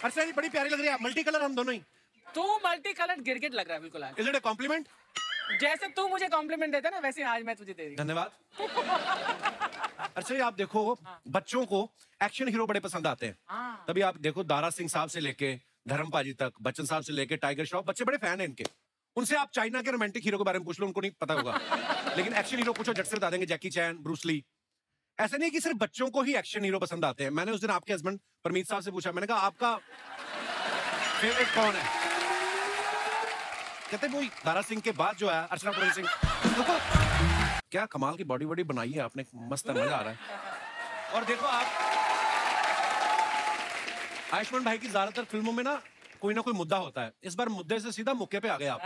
अर्चना जी बड़ी प्यारी लग रही है, मल्टी कलर हम दोनों ही। तू मल्टी कलर गिरगिट लग रहा है बिल्कुल आज। Is it a compliment? जैसे तू मुझे कॉम्प्लीमेंट देता है ना, वैसे आज मैं तुझे दे रही हूँ। धन्यवाद। अच्छा जी, आप देखो बच्चों को एक्शन हीरो बड़े पसंद आते हैं। तभी आप देखो दारा सिंह साहब से लेके धर्म पाजी तक, बच्चन साहब से लेके टाइगर श्रॉफ, बच्चे बड़े फैन हैं इनके। उनसे आप चाइना के रोमांटिक हीरो के बारे में पूछ लो, उनको नहीं पता होगा। लेकिन एक्शन हीरो पूछो, झट से बता देंगे, जैकी चैन, ब्रूस ली। ऐसा नहीं कि सिर्फ बच्चों को ही एक्शन हीरो पसंद आते हैं। मैंने उस दिन आपके हस्बैंड परमीत साहब से पूछा, मैंने कहा आपका फेवरेट कौन है? कहते वो दारा सिंह के बाद जो है अर्चना पूरन सिंह। देखो क्या कमाल की बॉडी बॉडी बनाई है आपने, मस्त है, मजा आ रहा है। और देखो आप आयुष्मान भाई की ज्यादातर फिल्मों में ना कोई मुद्दा होता है, इस बार मुद्दे से सीधा मुक्के पे आ गए आप।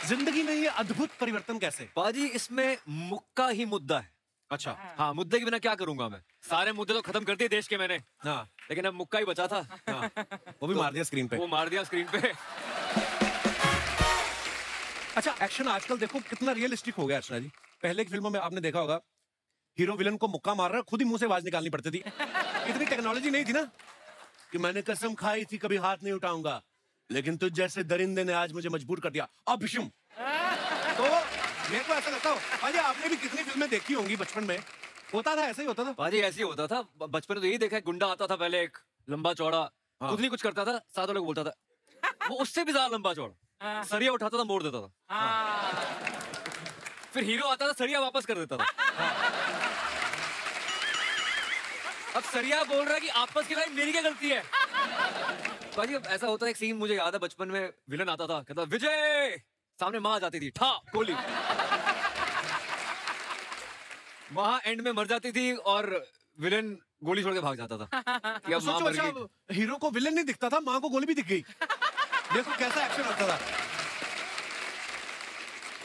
जिंदगी में ये अद्भुत परिवर्तन कैसे? पाजी इसमें मुक्का ही मुद्दा है। अच्छा हाँ, मुद्दे के बिना क्या करूंगा मैं? सारे मुद्दे तो खत्म कर दिए देश के मैंने। हाँ, लेकिन अब मुक्का ही बचा था। हाँ, वो भी मार दिया स्क्रीन पे। वो मार दिया स्क्रीन पे। अच्छा, एक्शन आजकल देखो कितना रियलिस्टिक हो गया अर्चना जी। पहले की फिल्मों में आपने देखा होगा हीरो विलन को मुक्का मार रहा है, खुद ही मुंह से आवाज निकालनी पड़ती थी। इतनी टेक्नोलॉजी नहीं थी ना कि मैंने कसम खाई थी कभी हाथ नहीं उठाऊंगा, लेकिन तुझ जैसे दरिंदे ने आज मुझे मजबूर कर दिया। अब विषम तो मेरे को ऐसा लगता हो भाई, आपने भी कितनी फिल्में देखी होंगी बचपन में, होता था ऐसा ही होता था। पाजी ऐसे ही होता था बचपन में, तो यही देखा है, गुंडा आता था पहले, एक लंबा चौड़ा, खुद नहीं कुछ करता था, साथ वालों को बोलता था, वो उससे भी ज्यादा लंबा चौड़ा, सरिया उठाता था, मोड़ देता था। फिर हीरो आता था, सरिया वापस कर देता था। अब सरिया बोल रहा है कि आपस की भाई मेरी क्या गलती है? भाई अब ऐसा होता है, एक सीन मुझे याद है, बचपन में विलन आता था, कहता विजय, सामने माँ आ जाती थी, ठा गोली, वहां एंड में मर जाती थी और विलन गोली छोड़ के भाग जाता था कि अब माँ मर गई। हीरो को विलन नहीं दिखता था, माँ को गोली भी दिख गई। देखो कैसा एक्शन होता था।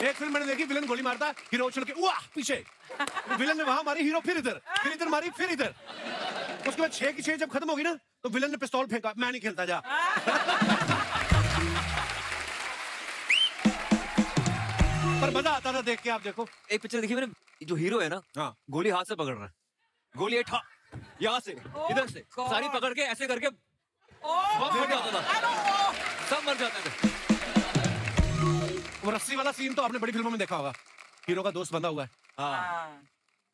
एक फिल्म मैंने देखी, विलन गोली मारता, हीरो उछल के वाह पीछे, विलन ने वहां मारी, हीरो फिर इधर मारी, फिर इधर। उसके बाद 6 की 6 जब खत्म होगी ना, तो विलन ने पिस्तौल फेंका, मैं नहीं खेलता, जा। पर मजा आता था देख के। आप देखो एक पिक्चर देखी मैंने, जो हीरो है ना, हाँ, गोली हाथ से पकड़ रहा है, गोली ठा यहाँ से इधर से सारी पकड़ के ऐसे करके मर जाता था, सब मर जाते थे। वो रस्सी वाला सीन तो आपने बड़ी फिल्मों में देखा होगा, हीरो का दोस्त बंधा हुआ है, हाँ,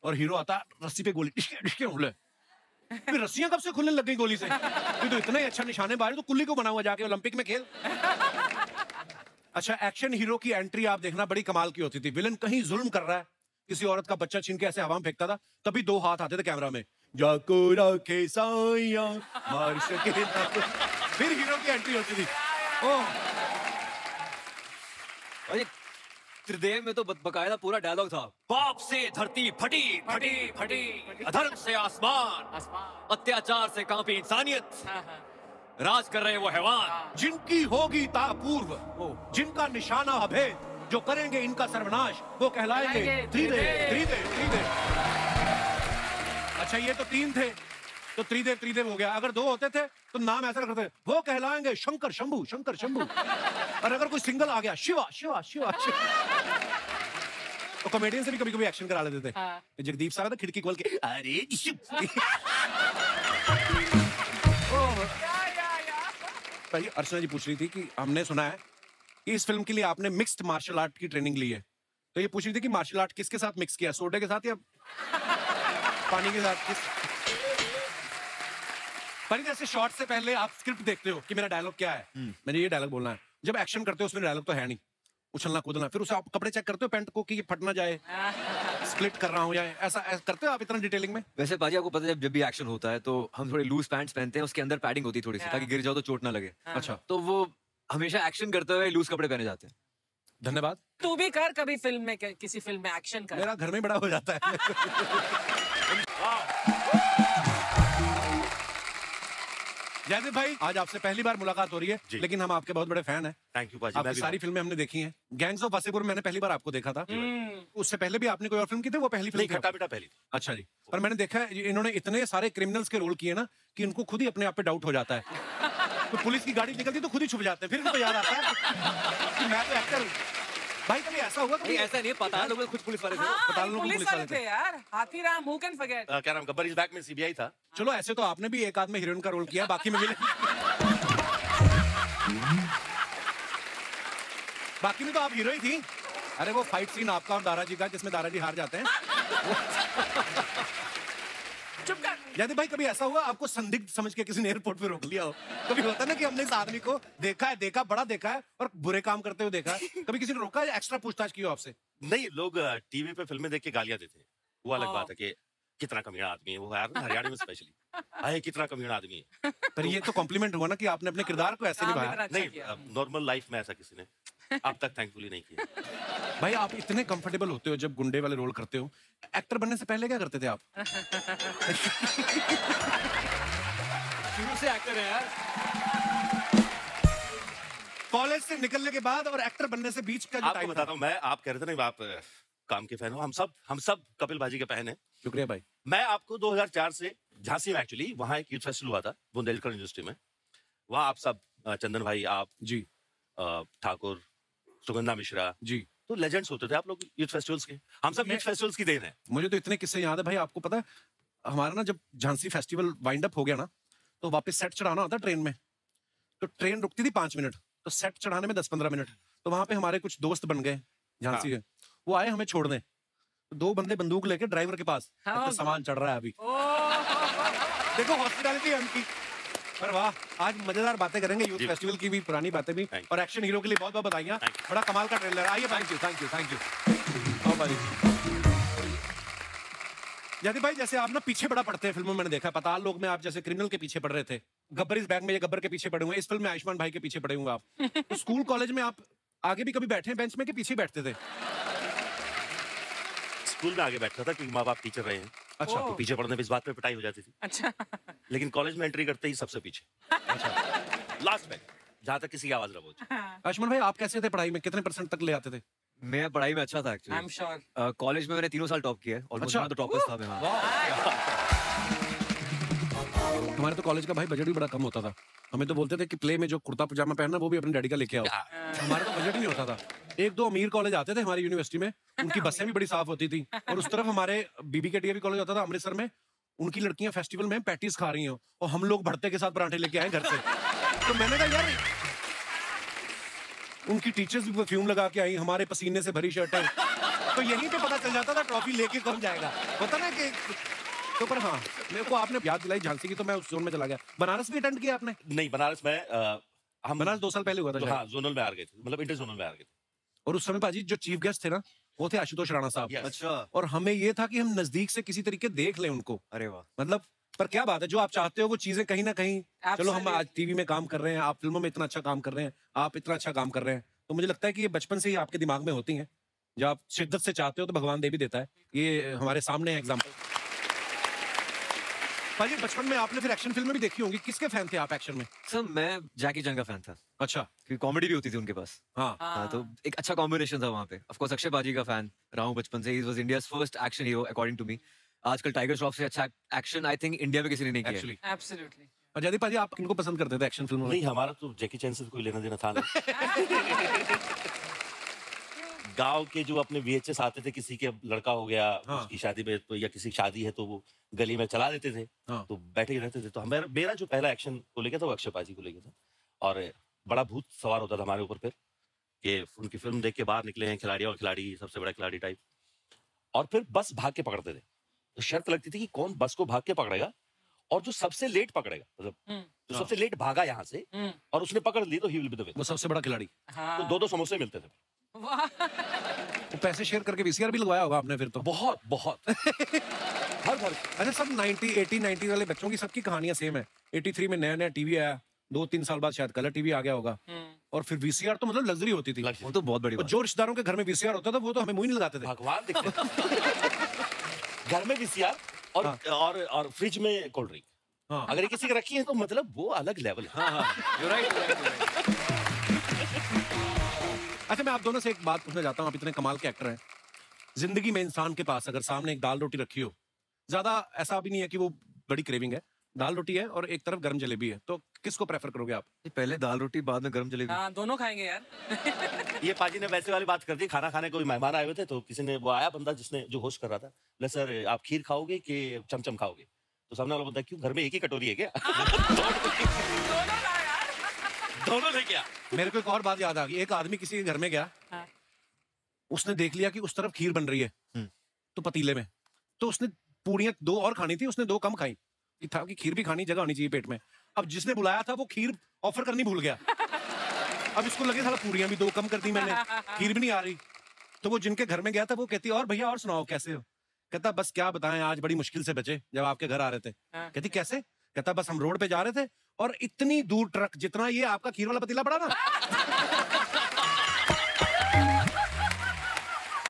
और हीरो आता रस्सी पे गोली डिशके उंगले, फिर रस्सियां कब से खुलने लग गई गोली से? तो इतना ही अच्छा निशाने बाहर, तो कुल्ली को बना हुआ, जाके ओलंपिक में खेल। अच्छा, एक्शन हीरो की एंट्री आप देखना बड़ी कमाल की होती थी। विलन कहीं जुल्म कर रहा है, किसी औरत का बच्चा छीन के ऐसे हवा में फेंकता था, तभी 2 हाथ आते थे कैमरा में, जाको राखे साइया मार सके ना, फिर हीरो की एंट्री होती थी। ओह, अरे त्रिदेव में तो बकायदा पूरा डायलॉग था, पाप से धरती फटी फटी फटी, अधर्म से आसमान, अत्याचार से कांपी इंसानियत, राज कर रहे वो हैवान, जिनकी होगी तापूर्व, जिनका निशाना अभेद, जो करेंगे इनका सर्वनाश, वो कहलाएंगे त्रिदेव। अच्छा, ये तो 3 थे, तो त्रिदेव हो गया। अगर 2 होते थे तो नाम ऐसा रखते थे, वो कहलाएंगे शंकर शंभू। और अगर कोई सिंगल आ गया, शिवा। तो कॉमेडियन से भी कभी कभी एक्शन करा लेते थे। हाँ। जगदीप साहब खिड़की खोल के अरे भाई, अर्चना जी पूछ रही थी कि हमने सुना है कि इस फिल्म के लिए आपने मिक्स्ड मार्शल आर्ट की ट्रेनिंग ली है, तो ये पूछ रही थी कि मार्शल आर्ट किसके साथ मिक्स किया, सोडे के साथ या पानी के साथ? पर जैसे शॉट से पहले आप स्क्रिप्ट देखते हो कि मेरा डायलॉग क्या है, मैंने ये डायलॉग बोलना है, जब एक्शन करते हो उसमें डायलॉग तो है नहीं, उछलना कूदना, फिर उसे आप कपड़े चेक करते हो पैंट को कि फट ना जाए, स्प्लिट कर रहा हूं या ऐसा करते हो आप इतना डिटेलिंग में? वैसे पाजी आपको पता है, जब भी एक्शन होता है तो हम थोड़े लूज पैंट्स पहनते हैं, उसके अंदर पैडिंग होती है थोड़ी सी, ताकि गिर जाओ तो चोट ना लगे। अच्छा, तो वो हमेशा एक्शन करते हुए लूज कपड़े पहने जाते हैं। धन्यवाद। तू भी कर कभी फिल्म में, किसी फिल्म में एक्शन कर। मेरा घर में बड़ा हो जाता है। जयदीप भाई, आज आपसे पहली बार मुलाकात हो रही है, लेकिन हम आपके बहुत बड़े फैन हैं। थैंक यू पाजी। आपकी सारी फिल्में हमने देखी हैं। गैंग्स ऑफ वासेपुर मैंने पहली बार आपको देखा था, उससे पहले भी आपने कोई और फिल्म की थी? वो पहली फिल्म? खट्टा मीठा पहली। अच्छा जी। पर मैंने देखा है इन्होंने इतने सारे क्रिमिनल्स के रोल किए ना कि इनको खुद ही अपने आप पे डाउट हो जाता है। तो पुलिस की गाड़ी निकलती तो खुद ही छुप जाते हैं, फिर इनको याद आता है कि मैं तो एक्टर हूं। भाई कभी ऐसा हुआ नहीं, ऐसा नहीं है, पताल लोग खुद पुलिस वाले थे। हाँ, पताल लोग पुलिस पुलिस वाले वाले थे यार। Hathiram, who can forget? क्या नाम, गब्बर इज बैक में सीबीआई था। चलो ऐसे तो आपने भी एक आध में हीरोइन का रोल किया, बाकी में भी बाकी में तो आप हीरो ही थी। अरे वो फाइट सीन आपका और दारा जी का जिसमें दारा जी हार जाते हैं। चुप कर। यदि भाई कभी ऐसा हुआ आपको संदिग्ध समझ के किसी ने एयरपोर्ट पे रोक लिया हो? कभी होता है ना कि हमने इस आदमी को देखा बड़ा देखा है और बुरे काम करते हुए देखा है, कभी किसी ने रोका है, एक्स्ट्रा पूछताछ की हो आपसे? नहीं, लोग टीवी पे फिल्में देख के गालियां देते हैं, वो अलग बात है कि कितना कमीना आदमी है वो, यार हरियाणा में स्पेशली अरे कितना कमीना आदमी है। पर ये तो कॉम्प्लीमेंट हुआ ना कि आपने अपने किरदार को ऐसे काम निभाया। इतना अच्छा नहीं, किया। नॉर्मल लाइफ में ऐसा किसी ने अब तक थैंकफुली नहीं किया। भाई आप इतने कंफर्टेबल होते हो जब गुंडे वाले रोल करते हो, एक्टर बनने से पहले क्या करते थे आप? शुरू से एक्टर है यार। कॉलेज से निकलने के बाद और एक्टर बनने से बीच का जो आपको टाइम बताता हूँ मैं, आप कह रहे थे ना आप काम के फैन हो, हम सब कपिल बाजी के फैन हैं। शुक्रिया भाई। मैं आपको 2004 से झांसी में, एक्चुअली वहाँ एक यूथ फेस्टिवल हुआ था बुंदेलखंड यूनिवर्सिटी में, वहाँ आप सब चंदन भाई, आप जी, ठाकुर, सुगंधा मिश्रा जी, तो लेजेंड्स होते थे आप लोग यूथ फेस्टिवल्स के। हम सब यूथ फेस्टिवल्स की देन है। मुझे तो इतने किस्से याद है भाई। आपको पता है हमारा ना जब झांसी फेस्टिवल वाइंड अप हो गया ना, तो वापस सेट चढ़ाना होता ट्रेन में, तो ट्रेन रुकती थी 5 मिनट, तो सेट चढ़ाने में 10-15 मिनट। तो वहां पे हमारे कुछ दोस्त बन गए झांसी के, वो आए हमें छोड़ने, तो 2 बंदे बंदूक लेके ड्राइवर के पास, हाँ। तो सामान चढ़ रहा है अभी। देखो हॉस्पिटैलिटी है उनकी। पर वाह, आज मजेदार बातें करेंगे यूथ फेस्टिवल की भी, पुरानी बातें भी, Thank you. और एक्शन हीरो के लिए बहुत बहुत बधाइयां। बड़ा कमाल का ट्रेलर। आइए, थैंक यू। आओ भाई। यदि भाई जैसे आप ना पीछे बड़ा पड़ते हैं फिल्मों में, मैंने देखा पताल लोग में आप जैसे क्रिमिनल के पीछे पड़ रहे थे, गब्बर इस बैग में ये गब्बर के पीछे पड़े हुए हैं, इस फिल्म में आयुष्मान भाई के पीछे पड़े होंगे आप। तो स्कूल कॉलेज में आप आगे भी कभी बैठे हैं बेंच में कि पीछे बैठते थे? स्कूल में आगे बैठता था क्योंकि माँ बाप टीचर रहे हैं, अच्छा, तो पीछे पढ़ने में इस बात पे पिटाई हो जाती थी। अच्छा। लेकिन कॉलेज में एंट्री करते ही सबसे पीछे, लास्ट में, जहाँ तक किसी की आवाज ना पहुंचे। आयुष्मान भाई आप कैसे थे पढ़ाई में, कितने % तक ले आते थे? मैं पढ़ाई में अच्छा था I am actually. Sure. College में मैंने 3 साल टॉप किया है, ऑलमोस्ट अच्छा। मैं तो टॉपर्स था मैं। हाँ। हमारे तो कॉलेज का भाई बजट भी बड़ा कम होता था। हमें तो बोलते थे कि प्ले में जो कुर्ता पजामा पहनना वो भी अपने डैडी का लेके आओ। हमारा तो बजट ही नहीं होता था। 1-2 अमीर कॉलेज आते थे हमारी यूनिवर्सिटी में, उनकी बसें भी बड़ी साफ होती थी, और उस तरफ हमारे बीबी के डीएवी कॉलेज होता था अमृतसर में, उनकी लड़कियां फेस्टिवल में पैटीज खा रही हो और हम लोग भरते के साथ पराठे लेके आए घर से। तो मैंने कहा यार, उनकी टीचर्स भी परफ्यूम लगा के आई, हमारे पसीने से भरी शर्ट है, तो यहीं पे पता चल जाता था ट्रॉफी लेके कौन जाएगा, होता ना कि। तो पर हाँ, मेरे को आपने याद दिलाई झांसी की, तो मैं उस जोन में चला गया। बनारस भी अटेंड किया आपने? नहीं, बनारस में हम बनारस 2 साल पहले हुआ था तो शायद। हाँ, जोनल में आ गए थे, मतलब इंटर जोनल में आ गए थे। और उस समय पाजी जो चीफ गेस्ट थे ना, वो थे आशुतोष राणा साहब। Yes. अच्छा, और हमें ये था कि हम नजदीक से किसी तरीके देख लें उनको, अरे वाह। मतलब। पर क्या बात है, जो आप चाहते हो वो चीजें कहीं ना कहीं, चलो हम Absolutely. आज टीवी में काम कर रहे हैं, आप फिल्मों में इतना अच्छा काम कर रहे हैं, आप इतना अच्छा काम कर रहे हैं, तो मुझे लगता है कि ये बचपन से ही आपके दिमाग में होती हैं। जब आप शिद्दत से चाहते हो तो भगवान दे भी देता है। ये हमारे सामने है एग्जाम्पल। पाजी बचपन में आपने फिर एक्शन फिल्में भी देखी होंगी, किसके फैन थे आप एक्शन में? सर मैं जैकी चैन का फैन था, अच्छा, क्योंकि कॉमेडी भी होती थी उनके पास। हाँ। हाँ, तो एक अच्छा कॉम्बिनेशन था वहाँ पे। ऑफ कोर्स अक्षय बाजी का फैन रहा हूँ बचपन से। He was India's first action hero according to me. आजकल टाइगर श्रॉफ से अच्छा एक्शन आई थिंक इंडिया में किसी ने नहीं किया है। Actually absolutely. और जयदीप पाजी आप किनको पसंद करते थे एक्शन फिल्मों में? नहीं, हमारा तो जैकी चैन से कोई लेना देना था नहीं। गांव के जो अपने VHS आते थे, किसी के लड़का हो गया, हाँ। उसकी शादी में तो, या किसी की शादी है तो वो गली में चला देते थे, हाँ। तो बैठे ही रहते थे। तो मेरा जो पहला एक्शन को लेके था वो अक्षय पाजी को लेके था, और बड़ा भूत सवार होता था हमारे ऊपर फिर कि उनकी फिल्म देख के बाहर निकले हैं खिलाड़ी, और खिलाड़ी सबसे बड़ा खिलाड़ी टाइप, और फिर बस भाग के पकड़ते थे। तो शर्त लगती थी कि कौन बस को भाग के पकड़ेगा, और जो सबसे लेट पकड़ेगा, मतलब जो सबसे लेट भागा यहाँ से और उसने पकड़ ली, तो he will be the winner. वो सबसे बड़ा खिलाड़ी। तो 2-2 समोसे मिलते थे। वाह। वो पैसे शेयर करके VCR भी लगवाया होगा आपने फिर तो। बहुत बहुत हर घर। अच्छा, सब 90 वाले बच्चों की सबकी कहानियां सेम है। 83 में नया नया टीवी आया, 2-3 साल बाद शायद कलर टीवी आ गया होगा, और फिर VCR तो मतलब लग्जरी होती थी। वो तो बहुत बड़ी और बात। जो रिश्तेदारों के घर में VCR होता था वो तो हमें मुंह ही नहीं लगाते थे। भगवान दिखते घर में VCR और और फ्रिज में कोल्ड ड्रिंक। हाँ। अगर ये किसी की रखी है तो मतलब वो अलग लेवल है। हाँ हाँ, you're right. अच्छा, मैं आप दोनों से एक बात पूछना चाहता हूँ, आप इतने कमाल के एक्टर हैं, जिंदगी में इंसान के पास अगर सामने एक दाल रोटी रखी हो, ज्यादा ऐसा भी नहीं है कि वो बड़ी क्रेविंग है, दाल रोटी है और एक तरफ गर्म जलेबी है, तो किसको प्रेफर करोगे आप? पहले दाल रोटी बाद में गरम जलेबी। हाँ दोनों खाएंगे यार। ये पाजी ने वैसे वाली बात कर दी। खाना खाने कोई मेहमान आए हुए थे, तो किसी ने, वो आया बंदा जिसने, जो होस्ट कर रहा था, बोले सर आप खीर खाओगे कि चमचम खाओगे? तो सामने वाला बंदा, क्यों घर में एक ही कटोरी है क्या? दोनों लेके आ। मेरे को एक और बात याद आ गई। एक आदमी किसी के घर में गया, हाँ। उसने देख लिया कि उस तरफ खीर बन रही है, तो पतीले में, तो उसने पूड़ियां 2 और खानी थी, उसने 2 कम खाई। ये था कि खीर भी खानी, जगह होनी चाहिए पेट में। अब जिसने बुलाया था वो खीर ऑफर करनी भूल गया। अब इसको लगे साला पूड़ियां भी 2 कम कर दी मैंने, खीर भी नहीं आ रही। तो वो जिनके घर में गया था वो कहती, और भैया और सुनाओ कैसे हो? कहता बस क्या बताएं, आज बड़ी मुश्किल से बचे जब आपके घर आ रहे थे। कहती कैसे? कहता बस हम रोड पे जा रहे थे और इतनी दूर ट्रक जितना ये आपका खीर वाला पतीला पड़ा ना